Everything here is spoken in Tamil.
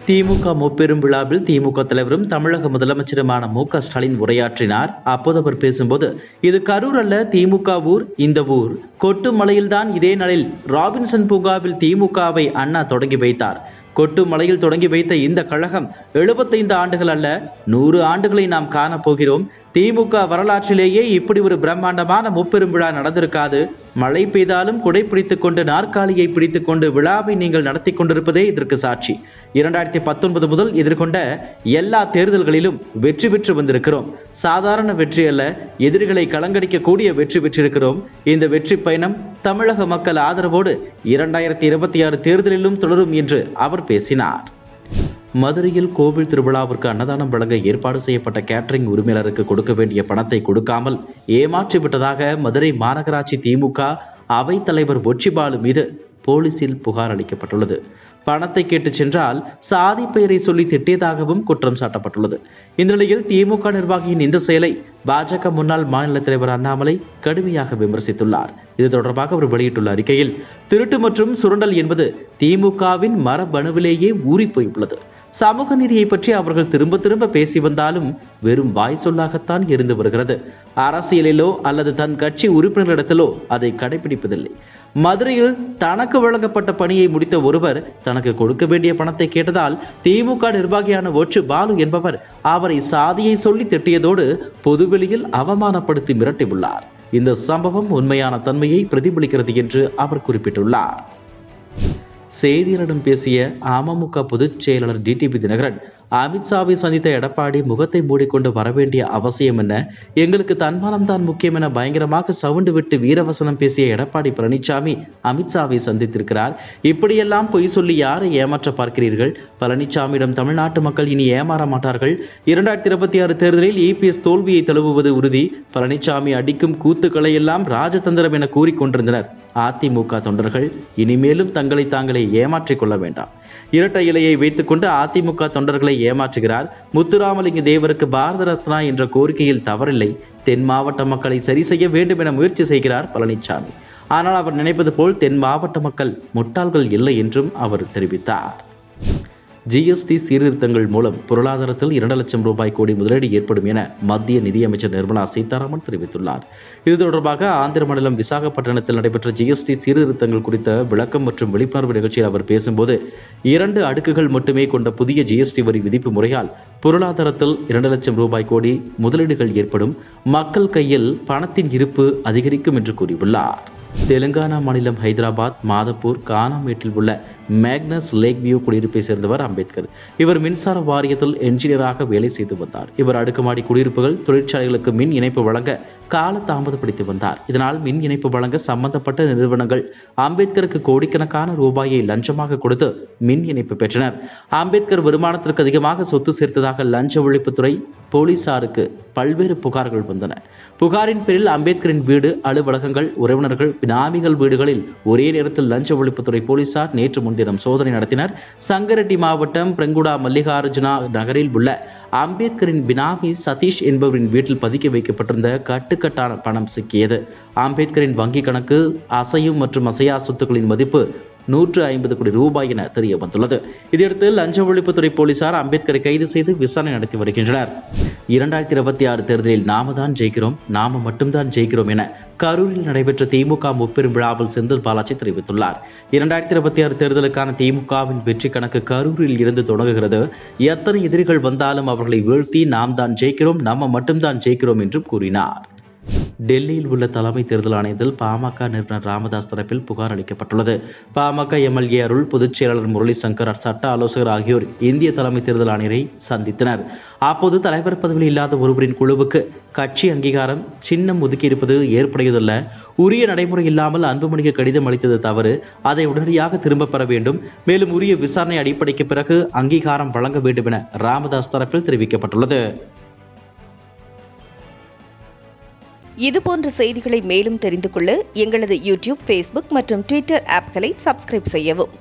திமுக முப்பெரும் விழாவில் திமுக தலைவரும் தமிழக முதலமைச்சருமான மு.க.ஸ்டாலின் உரையாற்றினார். அப்போது அவர் பேசும்போது, இது கரூர் அல்ல, திமுக ஊர். இந்த ஊர் கொட்டுமலையில்தான். இதே நாளில் ராபின்சன் பூங்காவில் திமுகவை அண்ணா தொடங்கி வைத்தார். கொட்டுமலையில் தொடங்கி வைத்த இந்த கழகம் 75 ஆண்டுகள் அல்ல, 100 ஆண்டுகளை நாம் காணப்போகிறோம். திமுக வரலாற்றிலேயே இப்படி ஒரு பிரம்மாண்டமான முப்பெரும் விழா நடந்திருக்காது. மழை பெய்தாலும் குடை பிடித்துக் கொண்டு, நாற்காலியை பிடித்துக் கொண்டு விழாவை நீங்கள் நடத்தி கொண்டிருப்பதே இதற்கு சாட்சி. 2019 முதல் எதிர்கொண்ட எல்லா தேர்தல்களிலும் வெற்றி பெற்று வந்திருக்கிறோம். சாதாரண வெற்றி அல்ல, எதிரிகளை கலங்கடிக்கக்கூடிய வெற்றி பெற்றிருக்கிறோம். இந்த வெற்றி பயணம் தமிழக மக்கள் ஆதரவோடு 2026 தேர்தலிலும் தொடரும் என்று அவர் பேசினார். மதுரையில் கோவில் திருவிழாவிற்கு அன்னதானம் வழங்க ஏற்பாடு செய்யப்பட்ட கேட்டரிங் உரிமையாளருக்கு கொடுக்க வேண்டிய பணத்தை கொடுக்காமல் ஏமாற்றிவிட்டதாக மதுரை மாநகராட்சி திமுக அவைத் தலைவர் ஒச்சிபாலு மீது போலீசில் புகார் அளிக்கப்பட்டுள்ளது. பணத்தை கேட்டு சென்றால் சாதி பெயரை சொல்லி திட்டியதாகவும் குற்றம் சாட்டப்பட்டுள்ளது. இந்த நிலையில் திமுக நிர்வாகியின் இந்த செயலை பாஜக முன்னாள் மாநில தலைவர் அண்ணாமலை கடுமையாக விமர்சித்துள்ளார். இது தொடர்பாக அவர் வெளியிட்டுள்ள அறிக்கையில், திருட்டு மற்றும் சுரண்டல் என்பது திமுகவின் மரபணுவிலேயே ஊறி போயுள்ளது. சமூக நீதியை பற்றி அவர்கள் திரும்ப திரும்ப பேசி வந்தாலும் வெறும் வாய் சொல்லாகத்தான் இருந்து வருகிறது. அரசியலிலோ அல்லது தன் கட்சி உறுப்பினர்களிடத்திலோ அதை கடைபிடிப்பதில்லை. மதுரையில் தனக்கு வழங்கப்பட்ட பணியை முடித்த ஒருவர் தனக்கு கொடுக்க வேண்டிய பணத்தை கேட்டதால் திமுக நிர்வாகியான ஒச்சு பாலு என்பவர் அவரை சாதியை சொல்லி திட்டியதோடு பொதுவெளியில் அவமானப்படுத்தி மிரட்டியுள்ளார். இந்த சம்பவம் உண்மையான தன்மையை பிரதிபலிக்கிறது என்று அவர் குறிப்பிட்டுள்ளார். செய்தியாளரிடம் பேசிய அமமுக பொதுச் செயலாளர் டிடிவி தினகரன், அமித்ஷாவை சந்தித்த எடப்பாடி முகத்தை மூடிக்கொண்டு வரவேண்டிய அவசியம் என்ன? எங்களுக்கு தன்மானம் தான் முக்கியம் என பயங்கரமாக சவுண்டு விட்டு வீரவசனம் பேசிய எடப்பாடி பழனிசாமி அமித்ஷாவை சந்தித்திருக்கிறார். இப்படியெல்லாம் பொய் சொல்லி யாரை ஏமாற்ற பார்க்கிறீர்கள்? பழனிசாமியிடம் தமிழ்நாட்டு மக்கள் இனி ஏமாற மாட்டார்கள். 2026 தேர்தலில் இபிஎஸ் தோல்வியை தழுவுவது உறுதி. பழனிசாமி அடிக்கும் கூத்துக்களை எல்லாம் ராஜதந்திரம் என கூறிக்கொண்டிருந்தனர் அதிமுக தொண்டர்கள். இனிமேலும் தங்களை தாங்களே ஏமாற்றிக் கொள்ள வேண்டாம். இரட்டை இலையை வைத்துக் கொண்டு அதிமுக தொண்டர்களை ஏமாற்றுகிறார். முத்துராமலிங்க தேவருக்கு பாரத ரத்னா என்ற கோரிக்கையில் தவறில்லை. தென் மாவட்ட மக்களை சரி செய்ய வேண்டும் என முயற்சி செய்கிறார் பழனிசாமி. ஆனால் அவர் நினைப்பது போல் தென் மாவட்ட மக்கள் முட்டாள்கள் இல்லை என்றும் அவர் தெரிவித்தார். ஜிஎஸ்டி சீர்திருத்தங்கள் மூலம் பொருளாதாரத்தில் 2 லட்சம் ரூபாய் கோடி முதலீடு ஏற்படும் என மத்திய நிதியமைச்சர் நிர்மலா சீதாராமன் தெரிவித்துள்ளார். இது தொடர்பாக ஆந்திர மாநிலம் விசாகப்பட்டினத்தில் நடைபெற்ற ஜிஎஸ்டி சீர்திருத்தங்கள் குறித்த விளக்கம் மற்றும் விழிப்புணர்வு நிகழ்ச்சியில் அவர் பேசும்போது, 2 அடுக்குகள் மட்டுமே கொண்ட புதிய ஜிஎஸ்டி வரி விதிப்பு முறையால் பொருளாதாரத்தில் 2 லட்சம் ரூபாய் கோடி முதலீடுகள் ஏற்படும், மக்கள் கையில் பணத்தின் இருப்பு அதிகரிக்கும் என்று கூறியுள்ளார். தெலுங்கானா மாநிலம் ஹைதராபாத் மாதப்பூர் கானாமேட்டில் உள்ள மேக்னஸ் லேக் வியூ குடியிருப்பை சேர்ந்தவர் அம்பேத்கர். இவர் மின்சார வாரியத்தில் என்ஜினியராக வேலை செய்து வந்தார். இவர் அடுக்குமாடி குடியிருப்புகள், தொழிற்சாலைகளுக்கு மின் இணைப்பு வழங்க கால தாமதப்படுத்தி வந்தார். இதனால் மின் இணைப்பு வழங்க சம்பந்தப்பட்ட நிறுவனங்கள் அம்பேத்கருக்கு கோடிக்கணக்கான ரூபாயை லஞ்சமாக கொடுத்து மின் இணைப்பு பெற்றனர். அம்பேத்கர் வருமானத்திற்கு அதிகமாக சொத்து சேர்த்ததாக லஞ்ச ஒழிப்புத்துறை போலீசாருக்கு பல்வேறு புகார்கள் வந்தன. புகாரின் பேரில் அம்பேத்கரின் வீடு, அலுவலகங்கள், உறவினர்கள், பினாமிகள் வீடுகளில் ஒரே நேரத்தில் லஞ்ச ஒழிப்புத்துறை போலீசார் நேற்று முன்தினம் சோதனை நடத்தினர். சங்கரெட்டி மாவட்டம் பிரங்குடா மல்லிகார்ஜுனா நகரில் உள்ள அம்பேத்கரின் பினாமி சதீஷ் என்பவரின் வீட்டில் பதுக்கி வைக்கப்பட்டிருந்த கட்டுக்கட்டான பணம் சிக்கியது. அம்பேத்கரின் வங்கி கணக்கு, அசையும் மற்றும் அசையா சொத்துக்களின் மதிப்பு 150 கோடி ரூபாய் என தெரிய வந்துள்ளது. இதையடுத்து லஞ்ச ஒழிப்புத்துறை போலீசார் அம்பேத்கரை கைது செய்து விசாரணை நடத்தி வருகின்றனர். 2026 தேர்தலில் நாம தான் ஜெயிக்கிறோம், நாம மட்டும்தான் ஜெயிக்கிறோம் என கரூரில் நடைபெற்ற திமுக முப்பெரும் விழாவில் செந்தில் பாலாஜி தெரிவித்துள்ளார். 2026 தேர்தலுக்கான திமுகவின் வெற்றி கணக்கு கரூரில் இருந்து தொடங்குகிறது. எத்தனை எதிரிகள் வந்தாலும் அவர்களை வீழ்த்தி நாம் தான் ஜெயிக்கிறோம், நம்ம மட்டும்தான் ஜெயிக்கிறோம் என்றும் கூறினார். டெல்லியில் உள்ள தலைமை தேர்தல் ஆணையத்தில் பாமக நிறுவனர் ராமதாஸ் தரப்பில் புகார் அளிக்கப்பட்டுள்ளது. பாமக எம்எல்ஏ அருள், பொதுச் செயலாளர் முரளி சங்கர், சட்ட ஆலோசகர் ஆகியோர் இந்திய தலைமை தேர்தல் ஆணையரை சந்தித்தனர். அப்போது தலைவர் பதவியில் இல்லாத ஒருவரின் குழுவுக்கு கட்சி அங்கீகாரம், சின்னம் ஒதுக்கியிருப்பது ஏற்புடையதல்ல. உரிய நடைமுறை இல்லாமல் அன்புமணிக்கு கடிதம் அளித்தது தவறு. அதை உடனடியாக திரும்ப பெற வேண்டும். மேலும் உரிய விசாரணை அடிப்படைக்கு பிறகு அங்கீகாரம் வழங்க வேண்டும் என ராமதாஸ் தரப்பில் தெரிவிக்கப்பட்டுள்ளது. இதுபோன்ற செய்திகளை மேலும் தெரிந்து கொள்ள எங்களது யூடியூப், ஃபேஸ்புக் மற்றும் ட்விட்டர் ஆப்களை சப்ஸ்கிரைப் செய்யவும்.